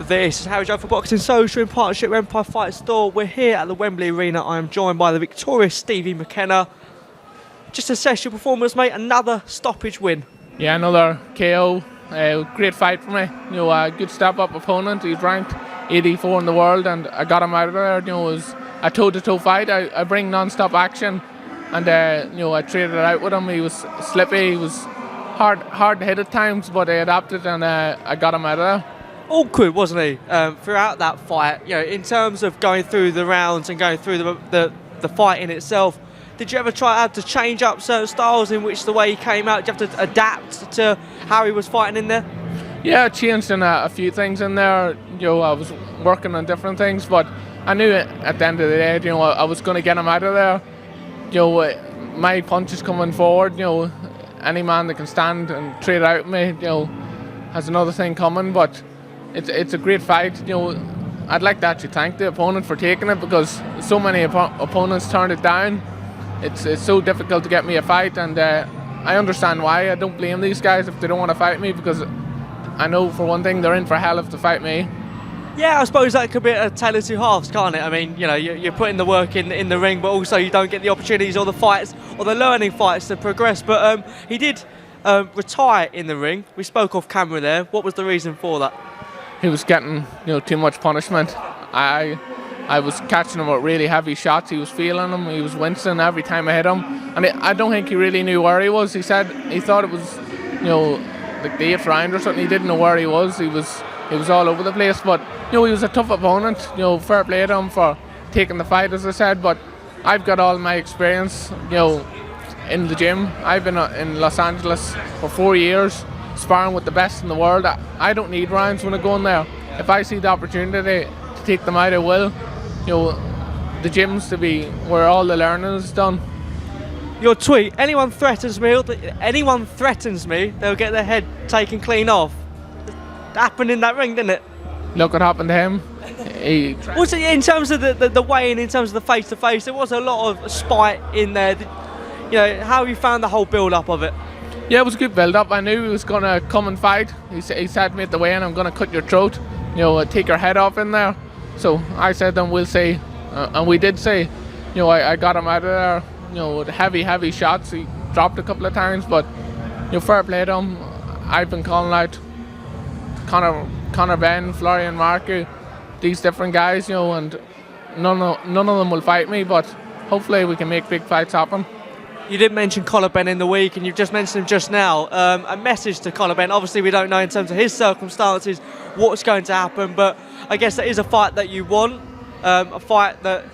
This is Harry Judd for Boxing Social in partnership with Empire Fight Store. We're here at the Wembley Arena. I am joined by the victorious Stevie McKenna. Just assess your performance, mate. Another stoppage win. Yeah, another KO. Great fight for me. You know, a good step-up opponent. He's ranked 84 in the world, and I got him out of there. You know, it was a toe-to-toe fight. I bring non-stop action, and you know, I traded it out with him. He was slippy. He was hard to hit at times, but I adapted, and I got him out of there. Awkward, wasn't he, throughout that fight? You know, in terms of going through the rounds and going through the fight in itself. Did you ever try to change up certain styles in which the way he came out? Did you have to adapt to how he was fighting in there? Yeah, I changed in a few things in there. You know, I was working on different things, but I knew at the end of the day, you know, I was going to get him out of there. You know, my punch is coming forward. You know, any man that can stand and trade out me, you know, has another thing coming. But it's a great fight. You know, I'd like to actually thank the opponent for taking it, because so many opponents turned it down. It's so difficult to get me a fight, and I understand why. I don't blame these guys if they don't want to fight me, because I know for one thing they're in for hell if they fight me. Yeah, I suppose that could be a tale of two halves, can't it? I mean, you know, you're putting the work in the ring, but also you don't get the opportunities or the fights or the learning fights to progress. But he did retire in the ring. We spoke off camera there. What was the reason for that? He was getting, you know, too much punishment. I was catching him with really heavy shots. He was feeling them. He was wincing every time I hit him. And I don't think he really knew where he was. He said he thought it was, you know, like the 8th round or something. He didn't know where he was. He was all over the place. But, you know, he was a tough opponent. You know, fair play to him for taking the fight, as I said. But I've got all my experience, you know, in the gym. I've been in Los Angeles for 4 years, sparring with the best in the world. I don't need rounds when I go in there. If I see the opportunity to take them out, I will. You know, the gym's to be where all the learning is done. Your tweet: anyone threatens me, they'll get their head taken clean off. It happened in that ring, didn't it? Look what happened to him. Was it in terms of the weigh-in, in terms of the face-to-face? There was a lot of spite in there. You know, how you found the whole build-up of it? Yeah, it was a good build-up. I knew he was going to come and fight. He said to me at the weigh-in, I'm going to cut your throat. You know, take your head off in there. So I said, then we'll see. And we did see. You know, I got him out of there. You know, with heavy shots. He dropped a couple of times, but, you know, fair play to him. I've been calling out Conor Benn, Florian Marco, these different guys, you know, and none of them will fight me, but hopefully we can make big fights happen. You did mention Conor Benn in the week, and you've just mentioned him just now. A message to Conor Benn. Obviously, we don't know in terms of his circumstances what's going to happen, but I guess that is a fight that you want, a fight that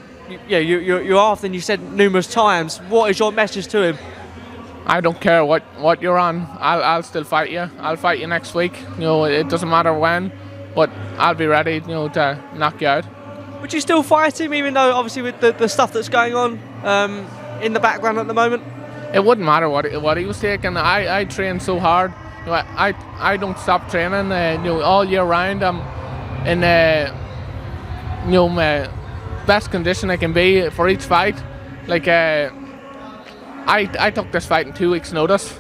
you're after, and you said numerous times. What is your message to him? I don't care what you're on. I'll still fight you. I'll fight you next week. You know, it doesn't matter when, but I'll be ready, you know, to knock you out. Would you still fight him, even though obviously with the stuff that's going on in the background at the moment? It wouldn't matter what he was taking. I train so hard. You know, I don't stop training. You know, all year round. I'm in you know, my best condition I can be for each fight. Like I took this fight in 2 weeks' notice.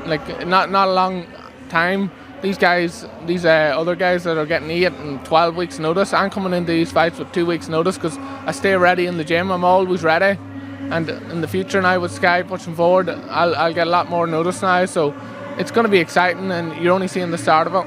Like not a long time. These other guys that are getting 8 and 12 weeks' notice. I'm coming into these fights with 2 weeks' notice, because I stay ready in the gym. I'm always ready. And in the future now with Sky pushing forward, I'll get a lot more notice now. So it's going to be exciting, and you're only seeing the start of it.